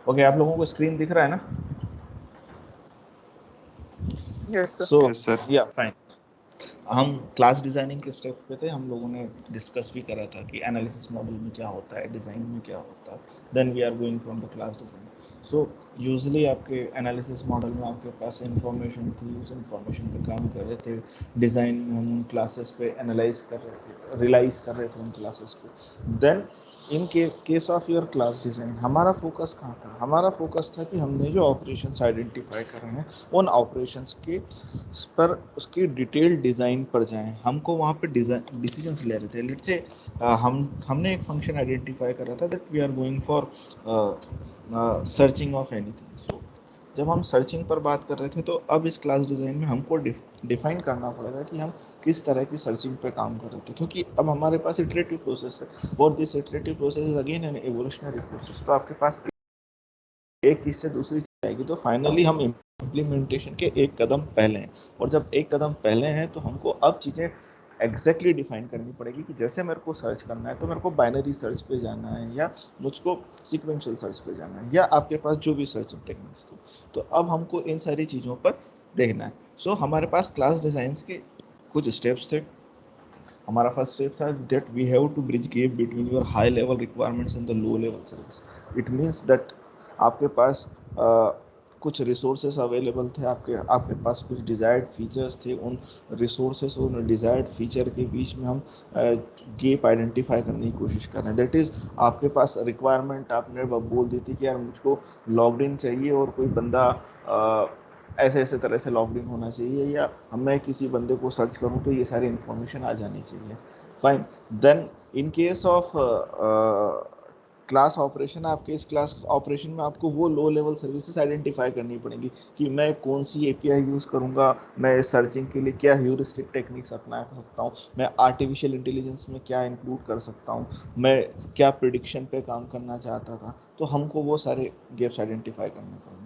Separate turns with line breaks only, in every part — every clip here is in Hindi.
ओके, आप लोगों को स्क्रीन दिख रहा है ना?
Yes sir.
सो या फाइन। हम क्लास डिजाइनिंग के स्टेप पे थे, हम लोगों ने डिस्कस भी करा था कि एनालिसिस मॉडल में क्या होता है, डिज़ाइन में क्या होता है, then we are going from the class design. So usually आपके एनालिसिस मॉडल में आपके पास इंफॉर्मेशन थी, उस इंफॉर्मेशन पे काम कर रहे थे। डिज़ाइन में हम उन क्लासेस पे एनालाइज कर रहे थे, रियलाइज कर रहे थे उन क्लासेस को। Then in case of your class design हमारा फोकस कहाँ था? हमारा फोकस था कि हमने जो ऑपरेशंस आइडेंटिफाई कर रहे हैं उन ऑपरेशंस के पर उसकी डिटेल डिज़ाइन पर जाएं। हमको वहाँ पे डिज़ाइन डिसीजंस ले रहे थे। लेट्स से हमने एक फंक्शन आइडेंटिफाई करा था that we are going for searching of anything. So जब हम सर्चिंग पर बात कर रहे थे तो अब इस क्लास डिज़ाइन में हमको डिफाइन करना पड़ेगा कि हम किस तरह की सर्चिंग पे काम कर रहे थे, क्योंकि अब हमारे पास इटरेटिव प्रोसेस है और this iterative process is again an evolutionary process. तो आपके पास एक चीज़ से दूसरी चीज़ आएगी तो फाइनली हम इम्प्लीमेंटेशन के एक कदम पहले हैं, और जब एक कदम पहले हैं तो हमको अब चीज़ें एग्जैक्टली डिफाइन करनी पड़ेगी कि जैसे मेरे को सर्च करना है तो मेरे को बाइनरी सर्च पे जाना है या मुझको सीक्वेंशियल सर्च पे जाना है, या आपके पास जो भी सर्चिंग टेक्निक्स थी। तो अब हमको इन सारी चीज़ों पर देखना है। सो हमारे पास क्लास डिज़ाइंस के कुछ स्टेप्स थे। हमारा फर्स्ट स्टेप था that we have to bridge gap between your high level requirements and the low level service. It means that आपके पास कुछ रिसोर्सेस अवेलेबल थे, आपके पास कुछ डिज़ायर्ड फीचर्स थे। उन रिसोर्सेस और डिज़ायर्ड फीचर के बीच में हम गैप आइडेंटिफाई करने की कोशिश कर रहे हैं। दैट इज़ आपके पास रिक्वायरमेंट आपने बोल दी थी कि यार मुझको लॉग्ड इन चाहिए और कोई बंदा ऐसे ऐसे तरह से लॉग्ड इन होना चाहिए, या मैं किसी बंदे को सर्च करूं तो ये सारी इन्फॉर्मेशन आ जानी चाहिए। Fine. Then in case of class operation, आपके इस क्लास ऑपरेशन में आपको वो लो लेवल सर्विसेज आइडेंटिफाई करनी पड़ेंगी कि मैं कौन सी एपीआई यूज़ करूँगा, मैं सर्चिंग के लिए क्या ह्यूरिस्टिक टेक्निक्स अपना सकता हूँ, मैं आर्टिफिशियल इंटेलिजेंस में क्या इंक्लूड कर सकता हूँ, मैं क्या प्रिडिक्शन पे काम करना चाहता था। तो हमको वो सारे गैप्स आइडेंटिफाई करने पड़ेंगे।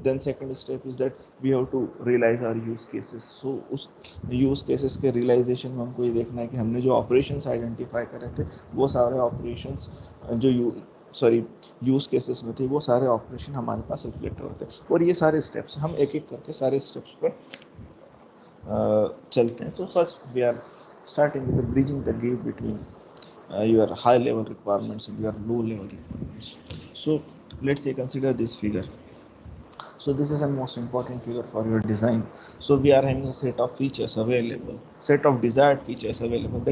Then second step is that we have to realize our use cases. So उस यूज केसेस के रियलाइजेशन में हमको ये देखना है कि हमने जो ऑपरेशंस आइडेंटिफाई करे थे वो सारे ऑपरेशंस जो यूज केसेस में थे वो सारे ऑपरेशन हमारे पास रिफ्लेक्ट होते हैं। और ये सारे स्टेप्स हम एक एक करके सारे स्टेप्स पर चलते हैं। तो first we are starting with the bridging the gap between your high level requirements and your low level requirements. So let's say consider this figure. So this is a most important figure for your design. So we are having a set of features available, set of desired features available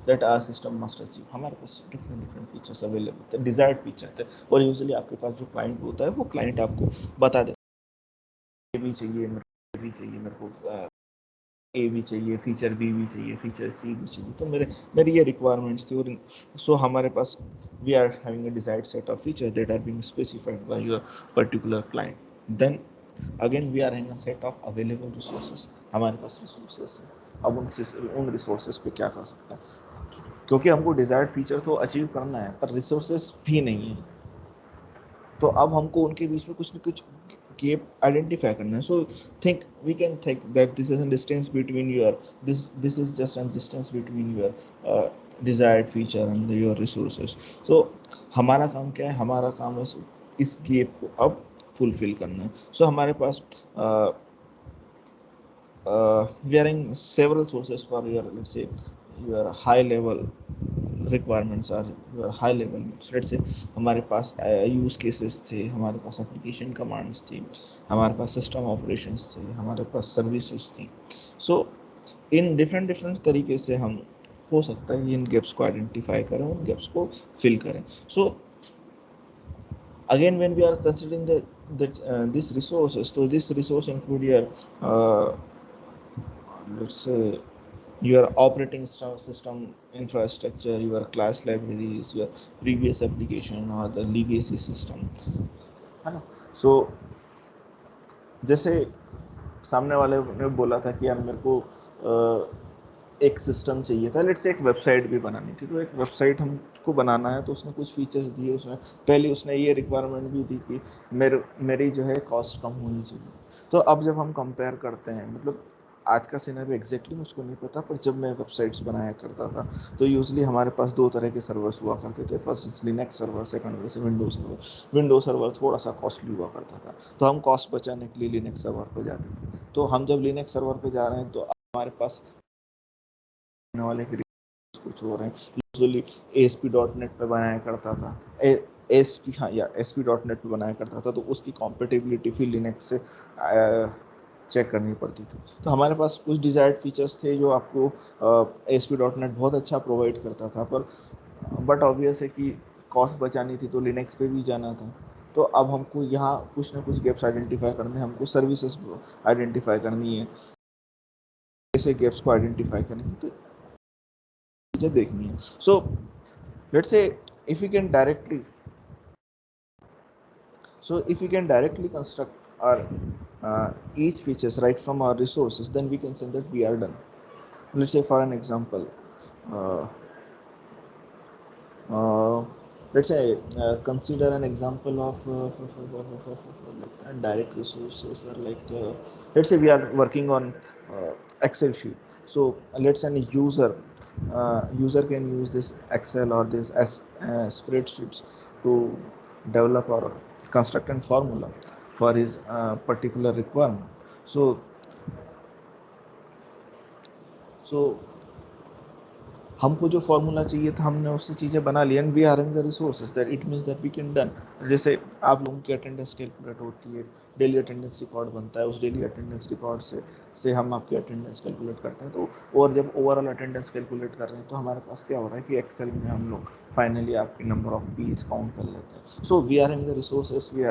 that our system must achieve. हमारे पास different features available थे, desired feature थे, और usually आपके पास जो client होता है वो client आपको बता देता है ये भी चाहिए, मेरे को भी चाहिए, मेरे को ए भी चाहिए, फीचर बी भी चाहिए, फीचर सी भी चाहिए। तो मेरी ये रिक्वायरमेंट्स थी। और सो हमारे पास we are having a desired set of features that are being specified by your particular client. Then again we are having a set of available resources. हमारे पास रिसोर्सेज है, अब उन रिसोर्सेज पे क्या कर सकते हैं, क्योंकि हमको डिजायर्ड फीचर तो अचीव करना है पर रिसोर्सेज भी नहीं है। तो अब हमको उनके बीच में कुछ न कुछ gap identify करना है। So we can think that this is a distance between this is just a distance between your desired feature and your resources. So हमारा काम क्या है? हमारा काम है इस gap को अब fulfill करना है। So हमारे पास we are in several sources for your, let's say, your high level requirements or your high level needs. Let's say हमारे पास यूज केसेस थे, हमारे पास एप्लीकेशन कमांड्स थी, हमारे पास सिस्टम ऑपरेशंस थे, हमारे पास सर्विसेज थी। सो इन डिफरेंट तरीके से हम हो सकता है इन गैप्स को आइडेंटिफाई करें, उन गैप्स को फिल करें। सो again when we are considering this resources, so this resource include your let's say your operating system infrastructure, your class libraries, your previous application or the legacy system, है ना। सो जैसे सामने वाले ने बोला था कि यार मेरे को एक सिस्टम चाहिए था, लेट्स से एक वेबसाइट भी बनानी थी। तो एक वेबसाइट हमको बनाना है तो उसने कुछ फीचर्स दिए, उसमें पहले उसने ये रिक्वायरमेंट भी दी कि मेरी जो है कॉस्ट कम होनी चाहिए। तो अब जब हम कंपेयर करते हैं, मतलब आज का सिनेरियो एग्जैक्टली मुझको नहीं पता, पर जब मैं वेबसाइट्स बनाया करता था तो यूजली हमारे पास दो तरह के सर्वर्स हुआ करते थे। फर्स्ट लिनक्स सर्वर, सेकंड से विंडोज सर्वर। विंडोज सर्वर थोड़ा सा कॉस्टली हुआ करता था, तो हम कॉस्ट बचाने के लिए लिनक्स सर्वर पर जाते थे। तो हम जब लिनक्स सर्वर पर जा रहे हैं तो हमारे पास वाले कुछ हो रहे हैं। यूजुअली ASP.NET पे बनाया करता था, ASP, हाँ या ASP.NET पे बनाया करता था, तो उसकी कॉम्पेटिबिलिटी फिर लिनक्स से चेक करनी पड़ती थी। तो हमारे पास कुछ डिजायर्ड फीचर्स थे जो आपको ASP.NET बहुत अच्छा प्रोवाइड करता था, पर बट ऑब्वियस है कि कॉस्ट बचानी थी तो लिनक्स पे भी जाना था। तो अब हमको यहाँ कुछ ना कुछ गैप्स आइडेंटिफाई करने हैं, हमको सर्विसेज आइडेंटिफाई करनी है। ऐसे गैप्स को आइडेंटिफाई करेंगे तो चीज़ें देखनी है। So let's say if we can directly if we can directly construct our each features right from our resources, then we can say that we are done. Let's say for an example, uh, uh, let's say consider an example of like direct resources, or like let's say we are working on Excel sheet. So let's say a user can use this Excel or this as spreadsheets to develop or construct a formula for his particular requirement. So हमको जो फॉर्मूला चाहिए था हमने उससे चीज़ें बना ली, and we are in the resources that it means that we can done. जैसे आप लोगों की अटेंडेंस कैलकुलेट होती है, डेली अटेंडेंस रिकॉर्ड बनता है, उस डेली अटेंडेंस रिकॉर्ड से हम आपकी अटेंडेंस कैलकुलेट करते हैं। तो और जब ओवरऑल अटेंडेंस कैलकुलेट कर रहे हैं तो हमारे पास क्या हो रहा है कि एक्सेल में हम लोग फाइनली आपकी नंबर ऑफ पीस काउंट कर लेते हैं। So we are in the resources, we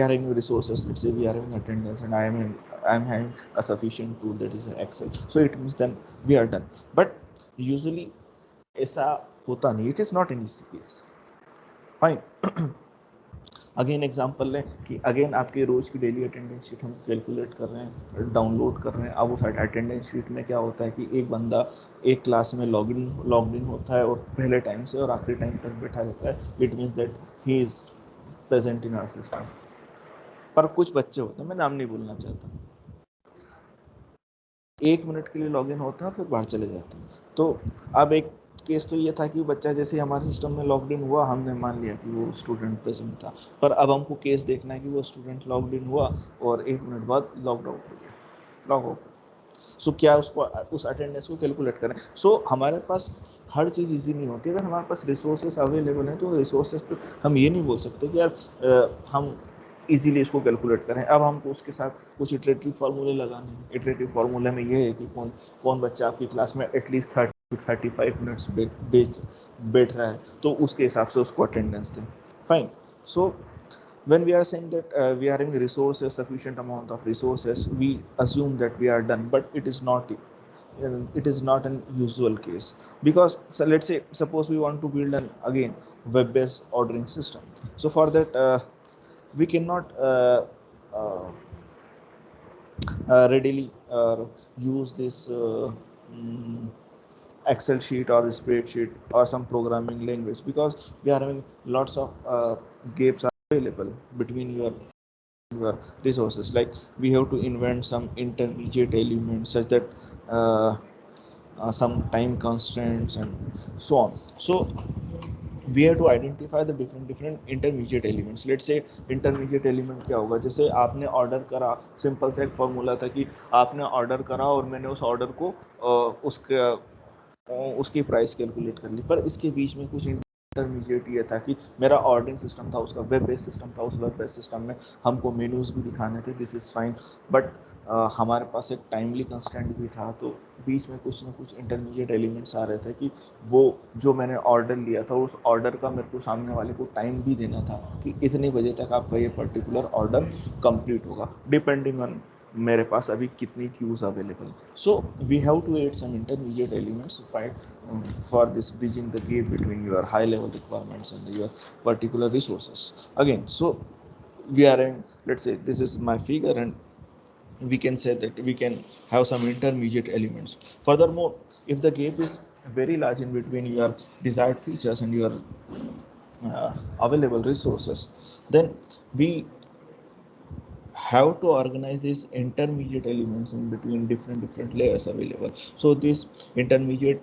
are in the resources, let's say we are in attendance and I am having a sufficient tool that is Excel, so it means then we are done. But usually ऐसा होता नहीं, it is not in this case. Fine, again example लें कि अगेन आपके रोज की डेली अटेंडेंस शीट हम कैलकुलेट कर रहे हैं, डाउनलोड कर रहे हैं। अब उस अटेंडेंस शीट में क्या होता है कि एक बंदा एक क्लास में लॉगिन होता है और पहले टाइम से और आखिरी टाइम तक बैठा रहता है, it means that he is present in our system. पर कुछ बच्चे होते हैं, मैं नाम नहीं बोलना चाहता, 1 मिनट के लिए लॉगिन होता है फिर बाहर चले जाते हैं। तो अब एक केस तो ये था कि बच्चा जैसे हमारे सिस्टम में लॉग इन हुआ, हमने मान लिया कि वो स्टूडेंट प्रेजेंट था, पर अब हमको केस देखना है कि वो स्टूडेंट लॉग इन हुआ और 1 मिनट बाद लॉग आउट हो गया, लॉग आउट। सो क्या उसको उस अटेंडेंस को कैलकुलेट करें? सो हमारे पास हर चीज़ इजी नहीं होती। अगर हमारे पास रिसोर्सेस अवेलेबल हैं तो रिसोर्सेस पे हम ये नहीं बोल सकते कि यार हम इजीली इसको कैलकुलेट करें। अब हमको उसके साथ कुछ इटरेटिव फार्मूले लगाने हैं। इटरेटिव फार्मूले में ये है कि कौन कौन बच्चा आपकी क्लास में एटलीस्ट 30 to 35 मिनट्स बैठ रहा है, तो उसके हिसाब से उसको अटेंडेंस दें। Fine. So when we are saying that we are having resources, sufficient amount of resources, we assume that we are done, but it is not an usual case. Because so let's say suppose we want to build an again web based ordering system. So for that we cannot uh, readily use this Excel sheet or spreadsheet or some programming language, because we are having lots of gaps are available between your resources. Like we have to invent some intermediate elements such that uh, some time constraints and so on. So we have to identify the different intermediate elements. Let's say intermediate element क्या होगा, जैसे आपने ऑर्डर करा, सिंपल सा एक फॉर्मूला था कि आपने ऑर्डर करा और मैंने उस ऑर्डर को उसकी प्राइस कैलकुलेट कर ली, पर इसके बीच में कुछ इंटरमीडिएट ये था कि मेरा ऑर्डरिंग सिस्टम था, उसका वेब बेस्ड सिस्टम था। उस वेब बेस्ड सिस्टम में हमको मेनूज भी दिखाने थे, दिस इज़ फाइन, बट हमारे पास एक टाइमली कंस्टेंट भी था। तो बीच में कुछ ना कुछ इंटरमीडिएट एलिमेंट्स आ रहे थे कि वो जो मैंने ऑर्डर लिया था उस ऑर्डर का मेरे को सामने वाले को टाइम भी देना था कि इतने बजे तक आपका ये पर्टिकुलर ऑर्डर कंप्लीट होगा, डिपेंडिंग ऑन मेरे पास अभी कितनी queues available. So we have to add some intermediate elements for this bridging the gap between your high level requirements and your particular resources. Again, so we are in, let's say this is my figure, and we can say that we can have some intermediate elements. Furthermore, if the gap is very large in between your desired features and your available resources, then we have to organize these intermediate elements in between different layers available. So these intermediate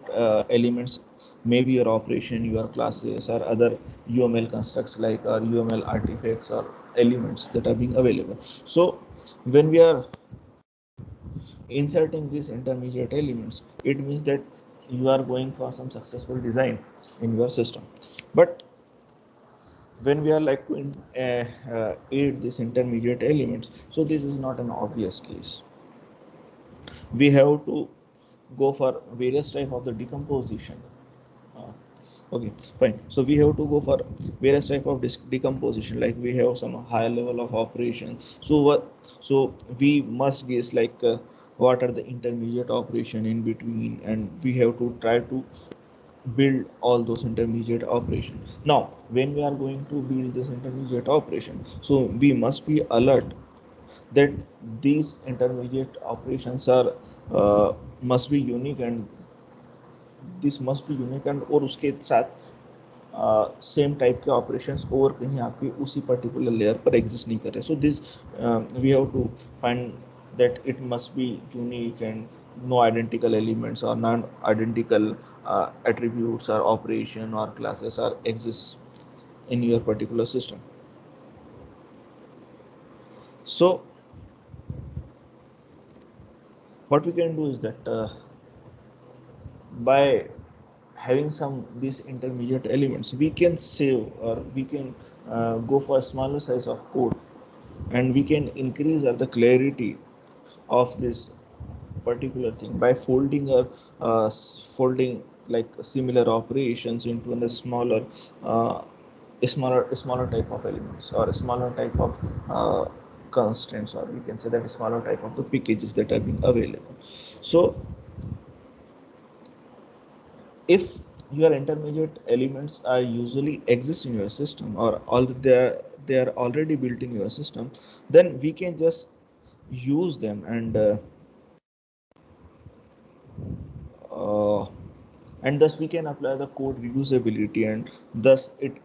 elements may be your operation, your classes, or other UML constructs like or UML artifacts or elements that are being available. So when we are inserting these intermediate elements, it means that you are going for some successful design in your system. But when we are like to add these intermediate elements, so this is not an obvious case. We have to go for various type of the decomposition. uh, okay, fine. So we have to go for various type of decomposition, like we have some higher level of operation. So so we must guess like what are the intermediate operation in between, and we have to try to build all those intermediate operations. Now when we are going to build this intermediate operation, so we must be alert that these intermediate operations are must be unique, and this must be unique, and और उसके साथ सेम टाइप के ऑपरेशंस और कहीं आपके उसी पर्टिकुलर लेयर पर एग्जिस्ट नहीं कर रहे. So this we have to find that it must be unique and no identical elements or non-identical attributes or operation or classes are exist in your particular system. So what we can do is that by having some these intermediate elements, we can save or we can go for a smaller size of code, and we can increase the clarity of this particular thing by folding or folding like similar operations into a uh, smaller type of elements or a smaller type of constraints, or we can say that a smaller type of the packages that are being available. So if your intermediate elements are usually exist in your system, or all they are already built in your system, then we can just use them, uh, and thus we can apply the code reusability, and thus it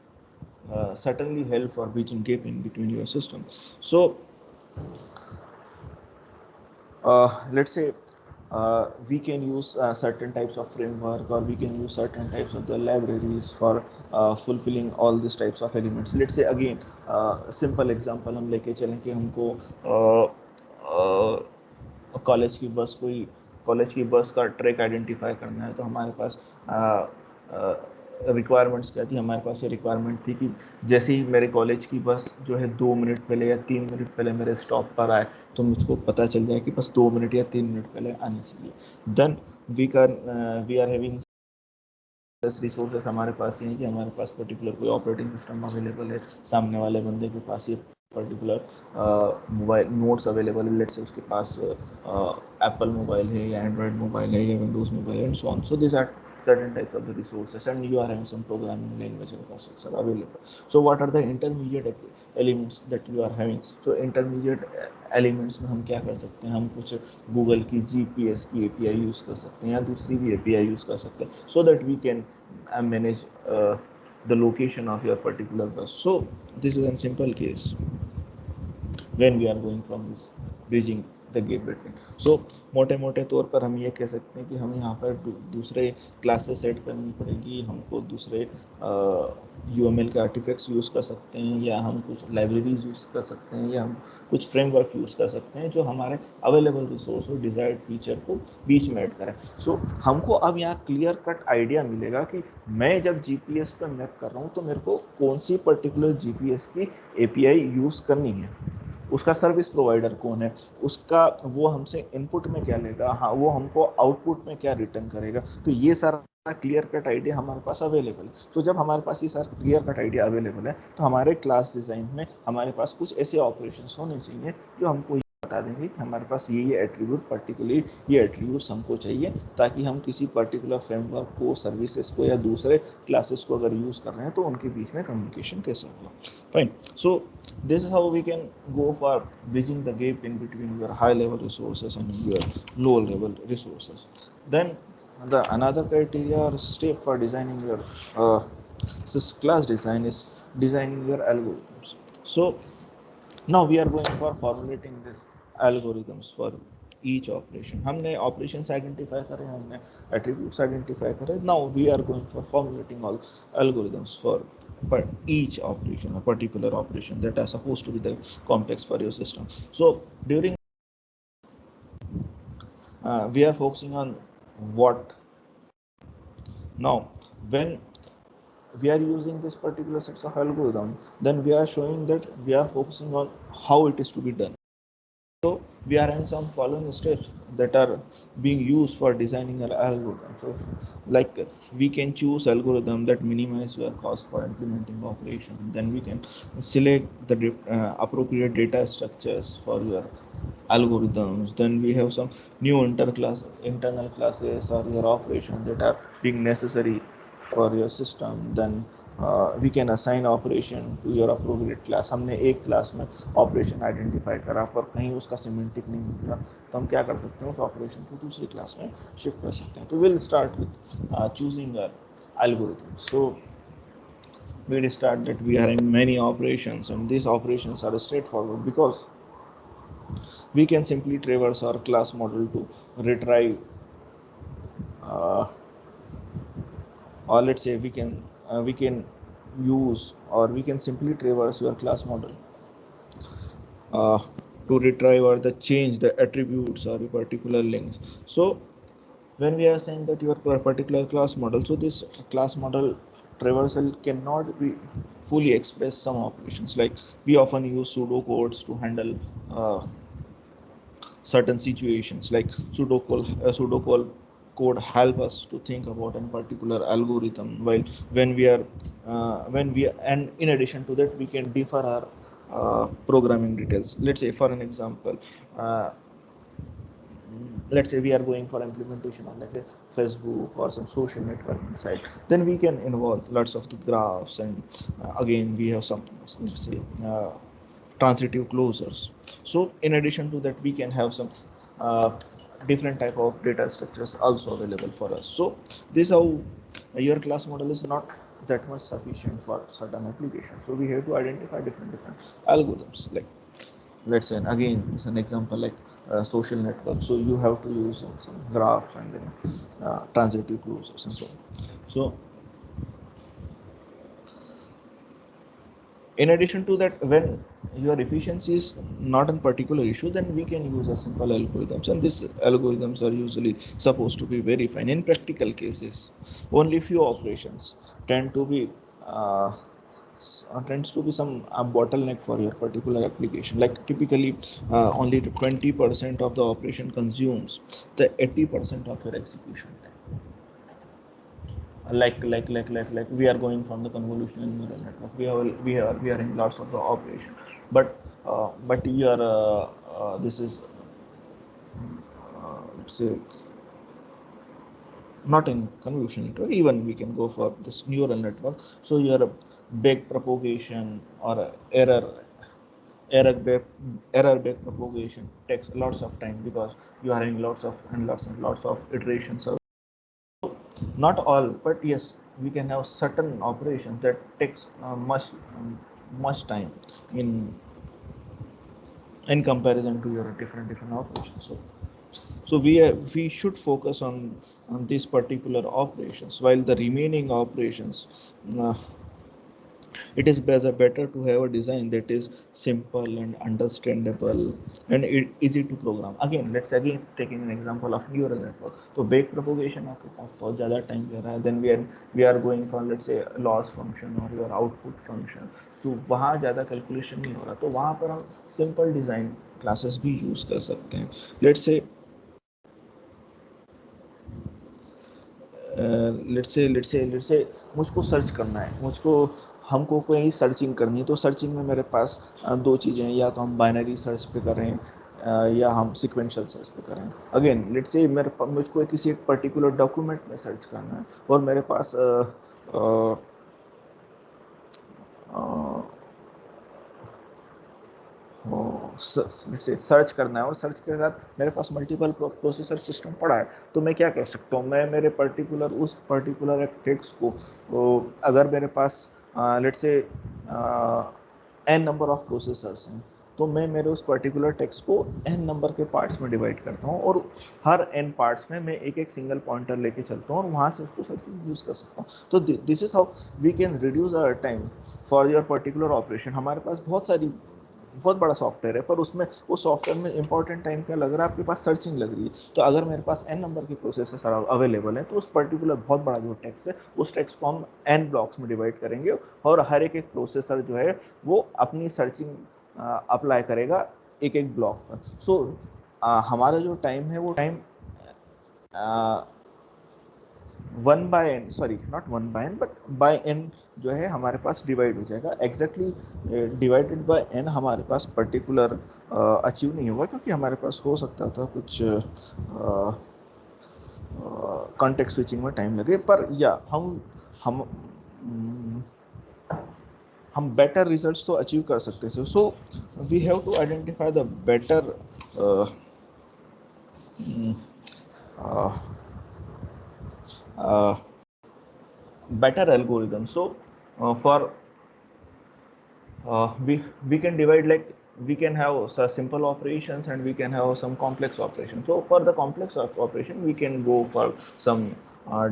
certainly help for bridging gap in between your system. So let's say we can use certain types of framework, or we can use certain types of the libraries for fulfilling all these types of elements. Let's say again simple example हम लेके चलें कि हमको कॉलेज की बस कोई कॉलेज की बस का ट्रैक आइडेंटिफाई करना है, तो हमारे पास रिक्वायरमेंट्स क्या थी. हमारे पास ये रिक्वायरमेंट थी कि जैसे ही मेरे कॉलेज की बस जो है 2 मिनट पहले या 3 मिनट पहले मेरे स्टॉप पर आए, तो मुझको पता चल जाए कि बस 2 मिनट या 3 मिनट पहले आनी चाहिए. Then we are having resources हमारे पास ये है कि हमारे पास पर्टिकुलर कोई ऑपरेटिंग सिस्टम अवेलेबल है, सामने वाले बंदे के पास ये पर्टिकुलर मोबाइल नोट्स अवेलेबल है, लेट्स से उसके पास एप्पल मोबाइल है या एंड्रॉयड मोबाइल है या विंडोज मोबाइल है, and so on. So this are certain types of the resources, and you are having some programming language infrastructure available. So what are the intermediate elements that you are having? So intermediate elements में हम क्या कर सकते हैं, हम कुछ गूगल की GPS की API यूज़ कर सकते हैं या दूसरी भी API यूज़ कर सकते हैं, so that we can manage the location of your particular bus. So this is a simple case when we are going from this bridging the gap between. So मोटे मोटे तौर पर हम ये कह सकते हैं कि हमें यहाँ पर दूसरे क्लासेस सेट करनी पड़ेगी, हमको दूसरे UML के आर्टिफैक्ट्स यूज़ कर सकते हैं, या हम कुछ लाइब्रेरीज यूज़ कर सकते हैं, या हम कुछ फ्रेमवर्क यूज़ कर सकते हैं जो हमारे अवेलेबल रिसोर्स और डिज़ायर्ड फीचर को बीच में ऐड करें. सो हमको अब यहाँ क्लियर कट आइडिया मिलेगा कि मैं जब GPS पर मैप कर रहा हूँ तो मेरे को कौन सी पर्टिकुलर GPS की API यूज़ करनी है, उसका सर्विस प्रोवाइडर कौन है, उसका वो हमसे इनपुट में क्या लेगा, हाँ वो हमको आउटपुट में क्या रिटर्न करेगा. तो ये सारा क्लियर कट आइडिया हमारे पास अवेलेबल है. तो जब हमारे पास ये सारा क्लियर कट आइडिया अवेलेबल है, तो हमारे क्लास डिज़ाइन में हमारे पास कुछ ऐसे ऑपरेशंस होने चाहिए जो हमको बता देंगे कि हमारे पास ये एट्रीब्यूट पर्टिकुलरली ये एट्रीब्यूट्स हमको चाहिए, ताकि हम किसी पर्टिकुलर फ्रेमवर्क को, सर्विसेज को या दूसरे क्लासेस को अगर यूज़ कर रहे हैं तो उनके बीच में कम्युनिकेशन कैसे होगा. Fine. So this is how we can go for bridging the gap in between your high level resources and your low level resources. Then the another criteria or step for designing your class design is designing your algorithms. So Now we are going for formulating this algorithms for each operation. हमने operations identify करे, हमने attributes identify करे. Now we are going for formulating all algorithms for each operation, a particular operation that are supposed to be the complex for your system. So during we are focusing on what. Now when we are using this particular sets of algorithm, then we are showing that we are focusing on how it is to be done. So we are in some following steps that are being used for designing an algorithm. So like we can choose algorithm that minimize your cost for implementing operation. Then we can select the appropriate data structures for your algorithms. Then we have some new internal classes or your operation that are being necessary for your system. Then we can assign operation to your appropriate class. हमने एक क्लास में ऑपरेशन आइडेंटिफाई करा पर कहीं उसका सिमेंटिक नहीं मिला, तो हम क्या कर सकते हैं, उस ऑपरेशन को दूसरी क्लास में शिफ्ट कर सकते हैं. तो will start with choosing algorithm. So we'll start that we are in many operations, and these operations are straightforward because we can simply traverse our class model to retrieve uh, or let's say we can use or we can simply traverse your class model uh, to retrieve or the change the attributes or a particular links. So when we are saying that your particular class model, so this class model traversal cannot be fully express some operations. Like we often use pseudo codes to handle certain situations, like pseudocode code help us to think about a particular algorithm, while when we and in addition to that we can differ our programming details. Let's say for an example, uh, let's say we are going for implementation on, let's say, Facebook or some social networking site, then we can involve lots of the graphs, and again we have some, let's say, transitive closures. So in addition to that we can have some uh, different type of data structures also available for us. So this is how your class model is not that much sufficient for certain applications. So we have to identify different algorithms. Like let's say, and again this is an example, like social network, so you have to use some graphs and then transitive closures and so on. So in addition to that, when your efficiency is not a particular issue, then we can use a simple algorithms, and these algorithms are usually supposed to be very fine. In practical cases, only few operations tend to be uh, tends to be some bottleneck for your particular application. Like typically only 20% of the operation consumes the 80% of your execution time. Like we are going from the convolutional neural network, we are in lots of the operation, but your this is let's say not in convolutional network, even we can go for this neural network. So your back propagation or error back propagation takes lots of time because you are having lots of iterations. Not all, but yes, we can have certain operations that takes much time in comparison to your different operations. So we should focus on these particular operations, while the remaining operations, uh, it is better to have a design that is simple and understandable and easy to program. Again, let's again taking an example of neural network. So back propagation आपके पास बहुत ज़्यादा time ले रहा है, then we are going for, let's say, loss function or your output function. तो वहाँ ज़्यादा calculation नहीं हो रहा, तो वहाँ पर हम simple design classes भी use कर सकते हैं. let's say मुझको सर्च करना है, हमको कोई सर्चिंग करनी है, तो सर्चिंग में मेरे पास दो चीज़ें हैं, या तो हम बाइनरी सर्च पे कर रहे हैं या हम सिक्वेंशियल सर्च पे कर रहे हैं. अगेन लेट्स से मुझको किसी एक पर्टिकुलर डॉक्यूमेंट में सर्च करना है और मेरे पास सर्च करना है और सर्च के साथ मेरे पास मल्टीपल प्रोसेसर सिस्टम पड़ा है, तो मैं क्या कर सकता हूँ, मैं मेरे उस पर्टिकुलर टेक्स्ट को, अगर मेरे पास let's say n number of processors हैं, तो मैं मेरे उस पर्टिकुलर टेक्स्ट को n नंबर के पार्ट्स में डिवाइड करता हूँ और हर n पार्ट्स में मैं एक एक सिंगल पॉइंटर लेके चलता हूँ और वहाँ से उसको सर्चिंग यूज़ कर सकता हूँ. तो this is how we can reduce our time for your particular operation. हमारे पास बहुत बड़ा सॉफ्टवेयर है, पर उसमें उस सॉफ्टवेयर में इंपॉर्टेंट टाइम क्या लग रहा है, आपके पास सर्चिंग लग रही है. तो अगर मेरे पास n नंबर के प्रोसेसर अवेलेबल है, तो उस पर्टिकुलर बहुत बड़ा जो टेक्स्ट है, उस टेक्स्ट को हम n ब्लॉक्स में डिवाइड करेंगे और हर एक प्रोसेसर जो है वो अपनी सर्चिंग अप्लाई करेगा एक एक ब्लॉक पर. सो हमारा जो टाइम है वो time 1/n, sorry not 1/n but by n जो है हमारे पास डिवाइड हो जाएगा. एग्जैक्टली डिवाइडेड बाय n हमारे पास पर्टिकुलर अचीव नहीं होगा, क्योंकि हमारे पास हो सकता था कुछ कॉन्टेक्स्ट स्विचिंग में टाइम लगे. पर या हम हम बेटर रिजल्ट्स तो अचीव कर सकते थे. So we have to identify the better better algorithm. So for we can divide, like we can have simple operations and we can have some complex operations. So for the complex operation we can go for some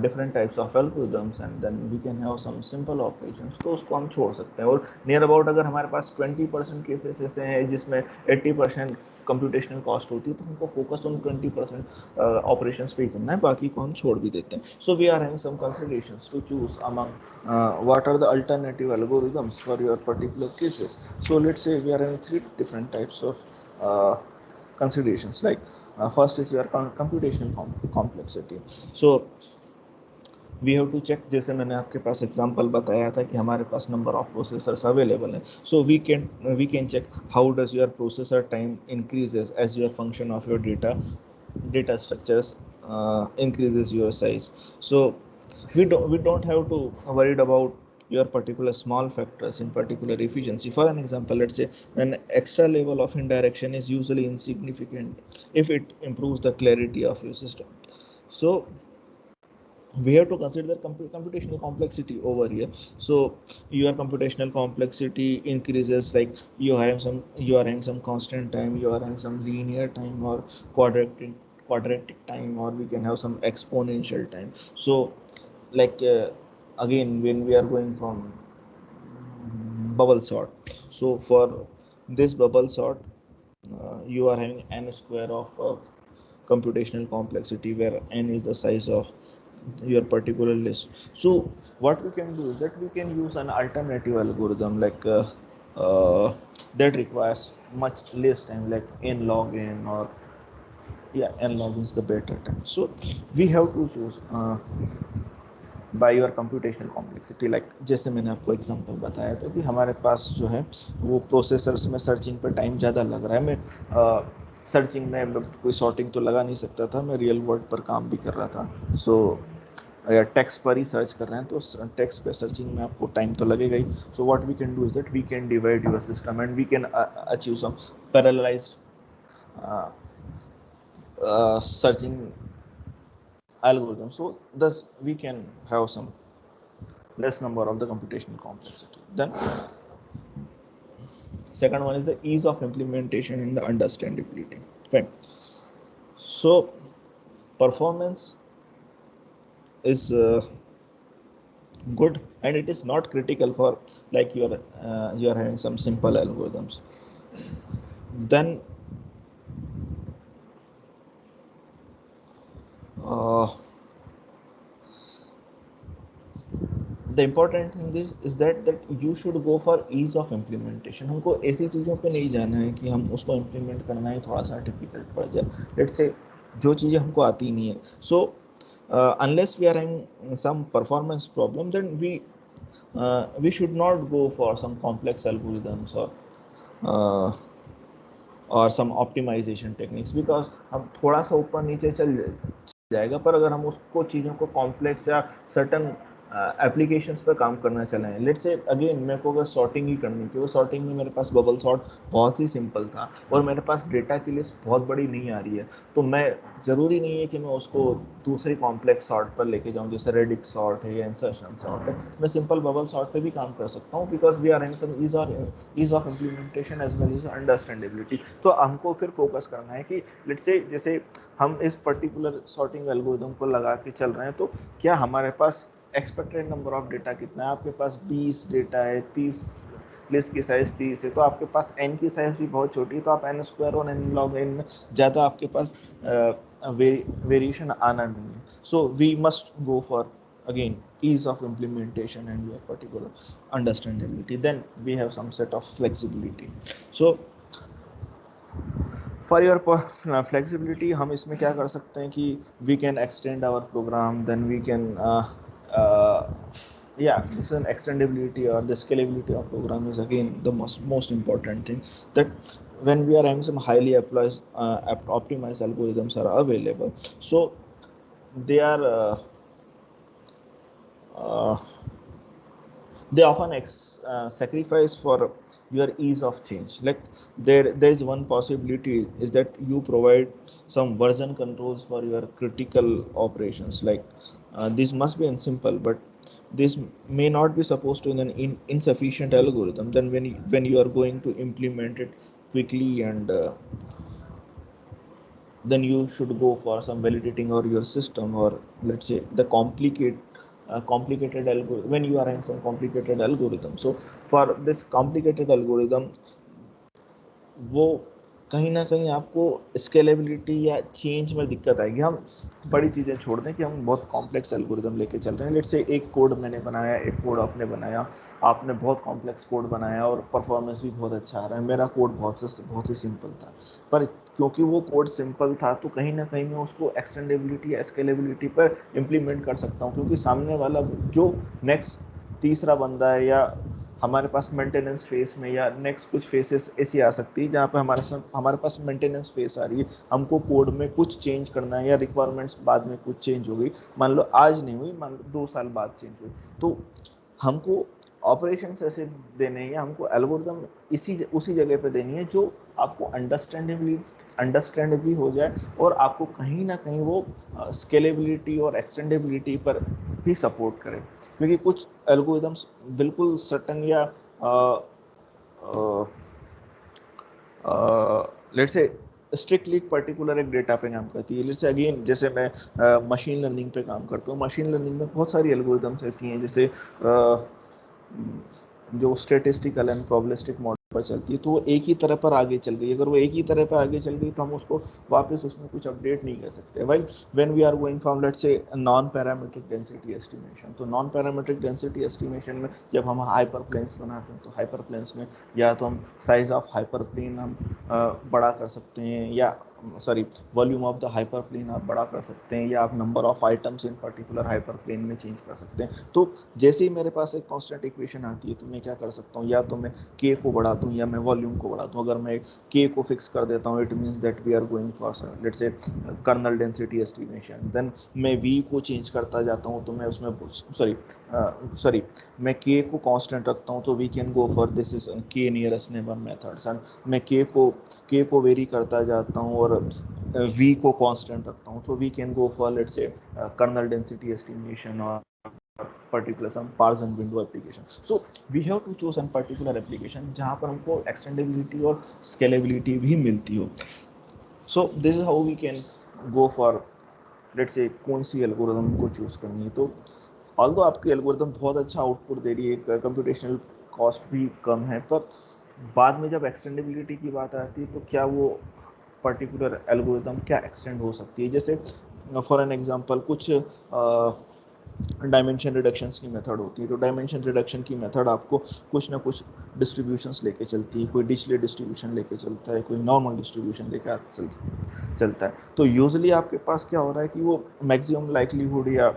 different types of algorithms, and then we can have some simple operations. तो उसको हम छोड़ सकते हैं. और नियर अबाउट अगर हमारे पास 20% केसेस ऐसे हैं जिसमें 80% कंप्यूटेशनल कॉस्ट होती है, तो हमको फोकस ऑन 20% ऑपरेशंस पे ही करना है, बाकी को हम छोड़ भी देते हैं. So we are having some considerations to choose among what are the alternative algorithms for your particular cases. So let's say we are having three different types of considerations. Like first is your computational complexity. So we have to check, जैसे मैंने आपके पास एग्जांपल बताया था कि हमारे पास नंबर ऑफ प्रोसेसर्स अवेलेबल हैं. So we can check how does your processor time increases as your function of your data structures increases your size. So we don't have to worried about your particular small factors in particular efficiency. For an example, let's say an extra level of indirection is usually insignificant if it improves the clarity of your system. So we have to consider the computational complexity over here. So your computational complexity increases, like you are having some constant time, you are having some linear time or quadratic time, or we can have some exponential time. So like again, when we are going from bubble sort, so for this bubble sort you are having n square of computational complexity, where n is the size of your particular list. So what we can do is that we can use an alternative algorithm, like that requires much less time, like n log n, or n log is the better time. So we have to choose by your computational complexity. Like जैसे मैंने आपको एग्जांपल बताया था कि हमारे पास जो है वो प्रोसेसर्स में सर्चिंग पर टाइम ज़्यादा लग रहा है. मैं सर्चिंग में कोई सॉर्टिंग तो लगा नहीं सकता था, मैं रियल वर्ल्ड पर काम भी कर रहा था. सो या टेक्स्ट पर ही सर्च कर रहे हैं, तो टेक्स्ट पे सर्चिंग में आपको टाइम तो लगेगा ही. So what we can do is that we can divide your system and we can achieve some parallelized searching algorithm. So thus we can have some less number of the computational complexity. Then second one is the ease of implementation and the understandability. Right. So performance is good, and it is not critical for, like you are having some simple algorithms. Then the important thing is that you should go for ease of implementation. हमको ऐसी चीज़ों पे नहीं जाना है कि हम उसको implement करना ही थोड़ा सा डिफिकल्ट पड़ जाए. Let's say जो चीज़ें हमको आती नहीं है, so unless we are having some performance problem, then we should not go for some complex algorithms or some optimization techniques, because हम थोड़ा सा ऊपर नीचे चल जाएगा, पर अगर हम उसको चीज़ों को कॉम्प्लेक्स या सर्टन एप्लीकेशंस पर काम करना चले हैं। लेट्स से अगेन मेरे को अगर सॉर्टिंग ही करनी थी, वो सॉर्टिंग में मेरे पास बबल सॉर्ट बहुत ही सिंपल था और मेरे पास डेटा की लिस्ट बहुत बड़ी नहीं आ रही है, तो मैं ज़रूरी नहीं है कि मैं उसको दूसरी कॉम्प्लेक्स सॉर्ट पर लेके जाऊँ, जैसे रेडिक्स सॉर्ट है या इंसर्शन सॉर्ट है। मैं सिंपल बबल सॉर्ट पे भी काम कर सकता हूँ, because we are having some ease of implementation as well as understandability. तो हमको फिर फोकस करना है कि लेट्स से जैसे हम इस पर्टिकुलर सॉर्टिंग एल्गोरिदम को लगा के चल रहे हैं, तो क्या हमारे पास एक्सपेक्टेड नंबर ऑफ डेटा कितना है? आपके पास 20 डेटा है, 30 लिस्ट की साइज 30 है, तो आपके पास n की साइज भी बहुत छोटी है, तो आप n स्क्वायर और n लॉग n में ज़्यादा आपके पास वेरिएशन आना नहीं है। So we must go for again ease of implementation and your particular understandability, then we have some set of flexibility. So for your flexibility हम इसमें क्या कर सकते हैं कि we can extend our program, then we can yeah, this is extendability or the scalability of program is again the most important thing, that when we are having some highly optimized algorithms are available, so they are uh, they often sacrifice for your ease of change. Like there is one possibility is that you provide some version controls for your critical operations. Like this must be in simple, but this may not be supposed to in an insufficient algorithm. Then when you are going to implement it quickly, and then you should go for some validating or your system, or let's say the complicated algorithm, when you are in some complicated algorithm. So for this complicated algorithm, वो कहीं ना कहीं आपको स्केलेबिलिटी या चेंज में दिक्कत आएगी। हम बड़ी चीज़ें छोड़ दें कि हम बहुत कॉम्प्लेक्स एल्गोरिदम लेके चल रहे हैं। लेट्स से एक कोड मैंने बनाया, एक कोड आपने बनाया, आपने बहुत कॉम्प्लेक्स कोड बनाया और परफॉर्मेंस भी बहुत अच्छा आ रहा है, मेरा कोड बहुत ही सिंपल था, पर क्योंकि वो कोड सिंपल था तो कहीं ना कहीं मैं उसको एक्सटेंडेबिलिटी या स्केलेबिलिटी पर इम्प्लीमेंट कर सकता हूँ, क्योंकि सामने वाला जो नेक्स्ट तीसरा बंदा है, या हमारे पास मेंटेनेंस फेस में या नेक्स्ट कुछ फेसेस ऐसी आ सकती है जहाँ पे हमारे पास मेंटेनेंस फेस आ रही है, हमको कोड में कुछ चेंज करना है या रिक्वायरमेंट्स बाद में कुछ चेंज हो गई, मान लो आज नहीं हुई, मान लो 2 साल बाद चेंज हुई, तो हमको ऑपरेशन ऐसे देने हैं या हमको एल्गोरिदम उसी जगह पे देनी है जो आपको अंडरस्टैंड भी हो जाए और आपको कहीं ना कहीं वो स्केलेबिलिटी और एक्सटेंडेबिलिटी पर भी सपोर्ट करे। क्योंकि कुछ एल्गोरिदम्स बिल्कुल सर्टन या लेट्स से स्ट्रिक्टली पर्टिकुलर एक डेटा पे काम करती है। लेट्स से अगेन जैसे मैं मशीन लर्निंग पे काम करता हूँ, मशीन लर्निंग में बहुत सारी एल्गोरिदम्स ऐसी हैं जैसे जो स्टेटिस्टिकल एंड प्रोबेबिलिस्टिक मॉडल पर चलती है, तो वो एक ही तरह पर आगे चल गई। अगर वो एक ही तरह पर आगे चल गई तो हम उसको वापस उसमें कुछ अपडेट नहीं कर सकते। While when we are going from let's say non parametric density estimation, तो नॉन पैरामीट्रिक डेंसिटी एस्टिमेशन में जब हम हाइपर प्लेन्स बनाते हैं, तो हाइपर प्लेन्स में या तो हम साइज ऑफ हाइपर प्लेन हम बड़ा कर सकते हैं, या sorry volume of the hyperplane आप बड़ा कर सकते हैं, या आप number of items in particular hyperplane में चेंज कर सकते हैं। तो जैसे ही मेरे पास एक कांस्टेंट इक्वेशन आती है तो मैं क्या कर सकता हूँ, या तो मैं के को बढ़ा दूँ या मैं वॉल्यूम को बढ़ा दूँ। अगर मैं के को फिक्स कर देता हूँ, it means that we are going for let's say kernel density estimation. Then मैं वी को चेंज करता जाता हूँ, तो मैं उसमें सॉरी मैं के को कांस्टेंट रखता हूँ, तो we can go for this is K nearest neighbour methods. And मैं के को वेरी करता जाता हूँ और वी को कांस्टेंट रखता हूँ, so we can go for let's say kernel density estimation or particular some parse and window application. So we have to choose one particular application जहाँ पर हमको extendability और scalability भी मिलती हो। So this is how we can go for let's say कौन सी एल्गोरिदम को चूज करनी है। तो ऑल्दो आपकी एल्गोरिदम बहुत अच्छा आउटपुट दे रही है, कंप्यूटेशनल कॉस्ट भी कम है, पर बाद में जब एक्सटेंडेबिलिटी की बात आती है तो क्या वो पर्टिकुलर एल्गोरिदम क्या एक्सटेंड हो सकती है। जैसे फॉर एन एग्जांपल कुछ डायमेंशन रिडक्शंस की मेथड होती है, तो डायमेंशन रिडक्शन की मेथड आपको कुछ ना कुछ डिस्ट्रीब्यूशंस लेके चलती है, कोई डिस्प्ले डिस्ट्रीब्यूशन लेके चलता है, कोई नॉर्मल डिस्ट्रीब्यूशन लेके चलता है। तो यूजुअली आपके पास क्या हो रहा है कि वो मैक्सिमम लाइकलीहुड या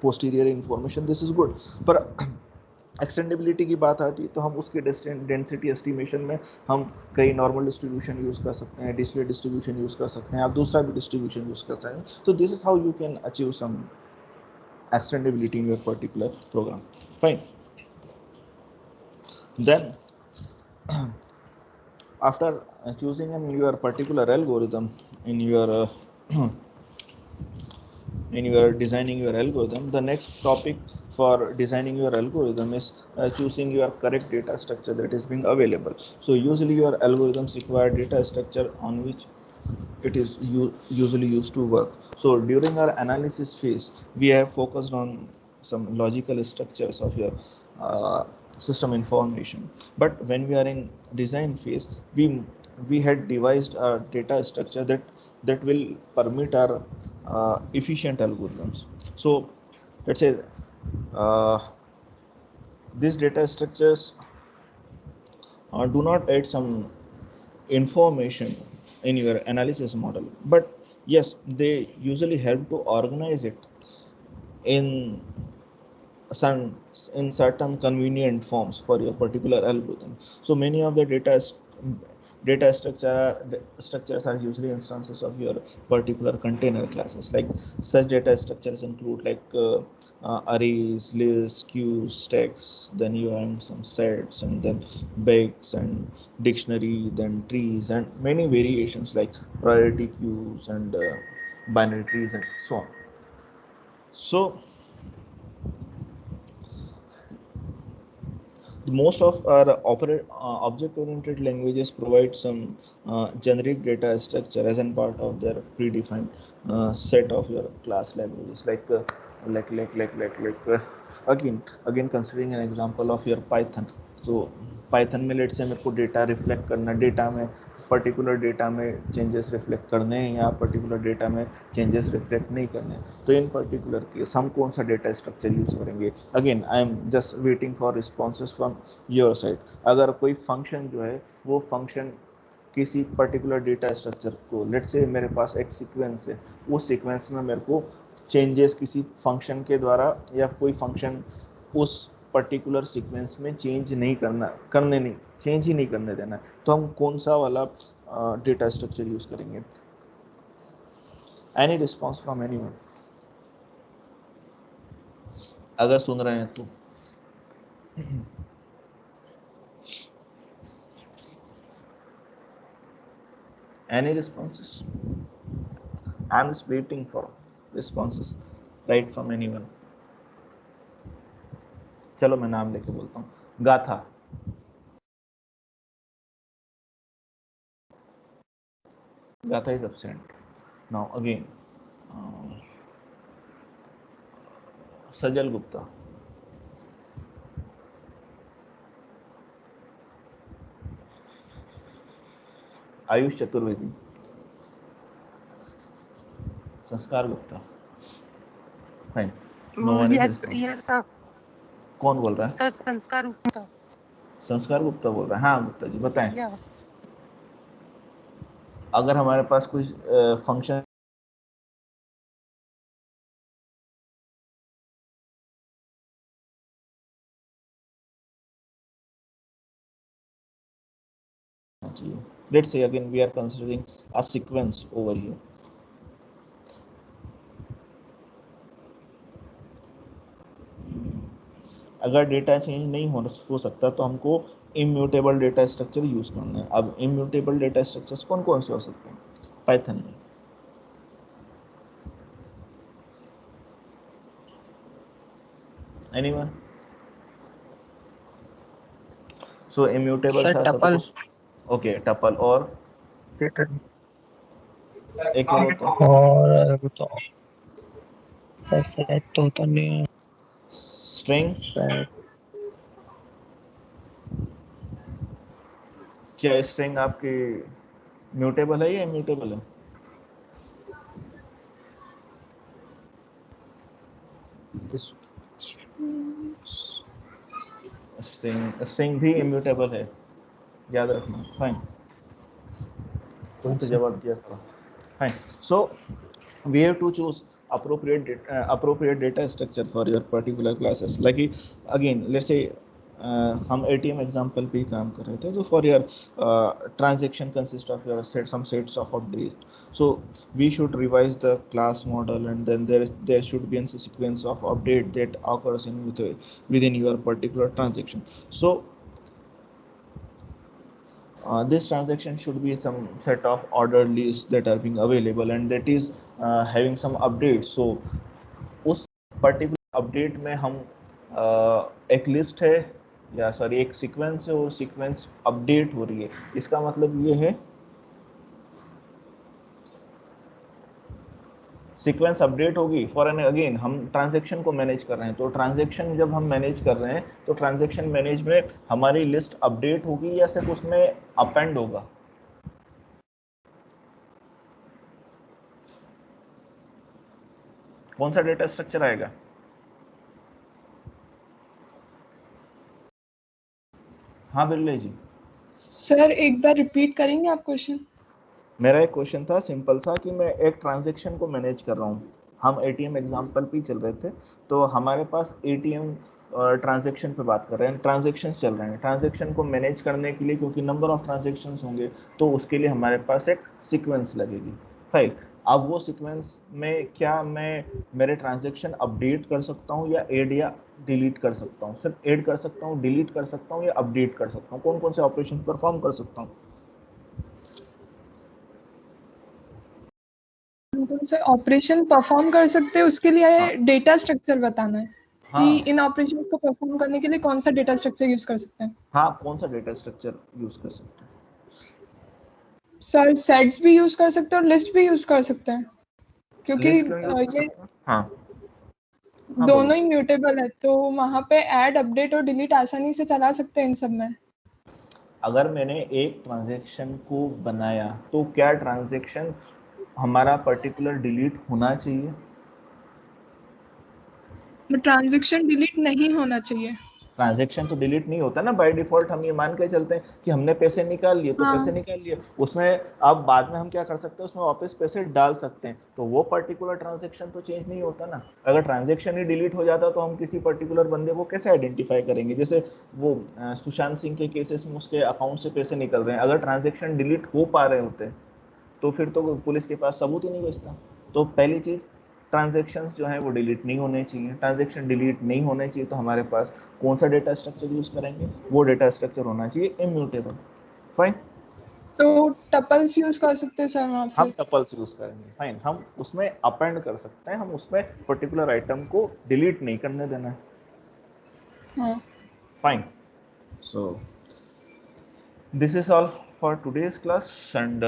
posterior information this is good, पर एक्सटेंडेबिलिटी की बात आती है तो हम उसके डेंसिटी एस्टिमेशन में हम कई नॉर्मल डिस्ट्रीब्यूशन यूज़ कर सकते हैं, डिस्प्ले डिस्ट्रीब्यूशन यूज़ कर सकते हैं, आप दूसरा भी डिस्ट्रीब्यूशन यूज़ कर सकते हैं। तो this is how you can achieve some extendability in your particular program. Fine. Then after choosing your particular algorithm in your in your designing your algorithm, the next topic for designing your algorithm is choosing your correct data structure that is being available. So usually your algorithms require data structure on which it is usually used to work. So during our analysis phase, we have focused on some logical structures of your uh, system information. But when we are in design phase, we had devised a data structure that will permit our efficient algorithms. So let's say uh, these data structures do not add some information in your analysis model, but yes, they usually help to organize it in some in certain convenient forms for your particular algorithm. So many of the structures are usually instances of your particular container classes. Like such data structures include like arrays, lists, queues, stacks. Then you have some sets, and then bags and dictionary, then trees, and many variations like priority queues and binary trees and so on. So most of our object-oriented languages provide some generic data structure as a part of their predefined set of your class libraries. Again considering an example of your Python. So Python में let's say मेरे को डेटा रिफ्लेक्ट करना, डेटा में पर्टिकुलर डेटा में चेंजेस रिफ्लेक्ट करने हैं या पर्टिकुलर डेटा में चेंजेस रिफ्लेक्ट नहीं करने हैं, तो इन पर्टिकुलर केस हम कौन सा डेटा स्ट्रक्चर यूज करेंगे. Again I am just waiting for responses from your side. अगर कोई फंक्शन जो है वो फंक्शन किसी पर्टिकुलर डेटा स्ट्रक्चर को, लेट्स से मेरे पास एक सीक्वेंस है, उस सीक्वेंस में मेरे को चेंजेस किसी फंक्शन के द्वारा या कोई फंक्शन उस पर्टिकुलर सीक्वेंस में चेंज नहीं चेंज ही नहीं करने देना, तो हम कौन सा वाला डेटा स्ट्रक्चर यूज करेंगे. एनी रिस्पॉन्स फ्रॉम एनीवन अगर सुन रहे हैं तो. Any responses? I'm just waiting for responses right from anyone. चलो मैं नाम लेके बोलता हूँ. गाथा. Gatha is absent. Now again, Sajal Gupta. Ayush Chaturvedi. Sanskar Gupta. Fine. No one is responding.
Yes sir.
कौन बोल रहा है?
सर संस्कार गुप्ता.
संस्कार गुप्ता बोल रहा है. हाँ गुप्ता जी बताएं.
या
अगर हमारे पास कुछ फंक्शन चाहिए. Let's say again we are considering a sequence over here. अगर डेटा चेंज नहीं हो सकता तो हमको इम्यूटेबल डेटा स्ट्रक्चर यूज करना है. अब इम्यूटेबल डेटा स्ट्रक्चर्स कौन कौन से हो सकते हैं पाइथन में? Anyone? So immutables are suppose. Okay tuple और एक और होता है
और तो सेट तो होता नहीं है.
स्ट्रिंग. क्या स्ट्रिंग आपकी म्यूटेबल है या इम्यूटेबल है? स्ट्रिंग भी इम्यूटेबल है, याद रखना. फाइन. तो जवाब दिया था. Fine. So we have to choose appropriate data structure for your particular classes. Like again let's say हम ATM एग्जांपल पे ही काम कर रहे थे, तो for your transaction consist of your set some sets of update, so we should revise the class model, and then there should be a sequence of update that occurs within your particular transaction. So this transaction should be some set of ordered lists that are being available, and that is having some updates. So उस पर्टिकुलर अपडेट में हम एक लिस्ट है या सॉरी एक सीक्वेंस है और सीक्वेंस अपडेट हो रही है। इसका मतलब ये है सीक्वेंस अपडेट होगी फॉर एन अगेन हम ट्रांजैक्शन को मैनेज कर रहे हैं, तो ट्रांजैक्शन जब हम मैनेज कर रहे हैं तो ट्रांजैक्शन मैनेज में हमारी लिस्ट अपडेट होगी या सिर्फ उसमें अपेंड होगा? कौन सा डेटा स्ट्रक्चर आएगा? हाँ बिरले जी।
सर एक बार रिपीट करेंगे आप क्वेश्चन?
मेरा एक क्वेश्चन था सिंपल सा कि मैं एक ट्रांजैक्शन को मैनेज कर रहा हूँ, हम एटीएम एग्जांपल पे चल रहे थे, तो हमारे पास एटीएम ट्रांजैक्शन पे बात कर रहे हैं, ट्रांजैक्शन चल रहे हैं, ट्रांजैक्शन को मैनेज करने के लिए क्योंकि नंबर ऑफ ट्रांजैक्शन होंगे तो उसके लिए हमारे पास एक सीक्वेंस लगेगी फाइल। अब वो सीक्वेंस में क्या मैं मेरे ट्रांजैक्शन अपडेट कर सकता हूँ या ऐड या डिलीट कर सकता हूँ? सिर्फ ऐड कर सकता हूँ, डिलीट कर सकता हूँ या अपडेट कर सकता हूँ? कौन कौन से ऑपरेशन परफॉर्म कर सकता हूँ?
कौन से ऑपरेशन परफॉर्म कर सकते हैं उसके लिए डेटा स्ट्रक्चर बताना है कि इन ऑपरेशंस को परफॉर्म करने के लिए कौन सा डेटा स्ट्रक्चर यूज कर सकते हैं।
हाँ, कौन सा डेटा स्ट्रक्चर यूज कर सकते हैं?
सर सेट्स भी यूज कर सकते हैं और लिस्ट भी यूज कर सकते हैं क्योंकि
लिस्ट क्यों यूज कर
ये
सकते हैं? हाँ
दोनों ही म्यूटेबल है, तो वहाँ पे ऐड अपडेट और डिलीट आसानी से चला सकते हैं इन सब में।
अगर मैंने एक ट्रांजैक्शन को बनाया तो क्या ट्रांजैक्शन हमारा पर्टिकुलर डिलीट होना चाहिए?
तो ट्रांजैक्शन डिलीट नहीं होना चाहिए।
ट्रांजैक्शन तो डिलीट नहीं होता ना बाय डिफॉल्ट, हम ये मान के चलते हैं कि हमने पैसे निकाल लिए तो पैसे निकाल लिए, उसमें अब बाद में हम क्या कर सकते हैं, उसमें वापस पैसे डाल सकते हैं, तो वो पर्टिकुलर ट्रांजैक्शन तो चेंज नहीं होता ना। अगर ट्रांजैक्शन ही डिलीट हो जाता तो हम किसी पर्टिकुलर बंदे को कैसे आइडेंटिफाई करेंगे? जैसे वो सुशांत सिंह के केसेस में उसके अकाउंट से पैसे निकल रहे हैं, अगर ट्रांजैक्शन डिलीट हो पा रहे होते तो फिर तो पुलिस के पास सबूत ही नहीं बचता। तो पहली चीज ट्रांजैक्शंस जो है वो डिलीट नहीं होने चाहिए, ट्रांजैक्शन डिलीट नहीं होने चाहिए तो हमारे पास कौन सा डेटा स्ट्रक्चर यूज करेंगे? वो डेटा स्ट्रक्चर होना चाहिए इम्यूटेबल। फाइन,
तो टपल्स यूज कर सकते हैं सर वहाँ
हम
पे?
टपल्स यूज करेंगे। फाइन, हम उसमें अपेंड कर सकते हैं, हम उसमें पर्टिकुलर आइटम को डिलीट नहीं करने देना है।
हाँ
fine, so this is all for today's class, and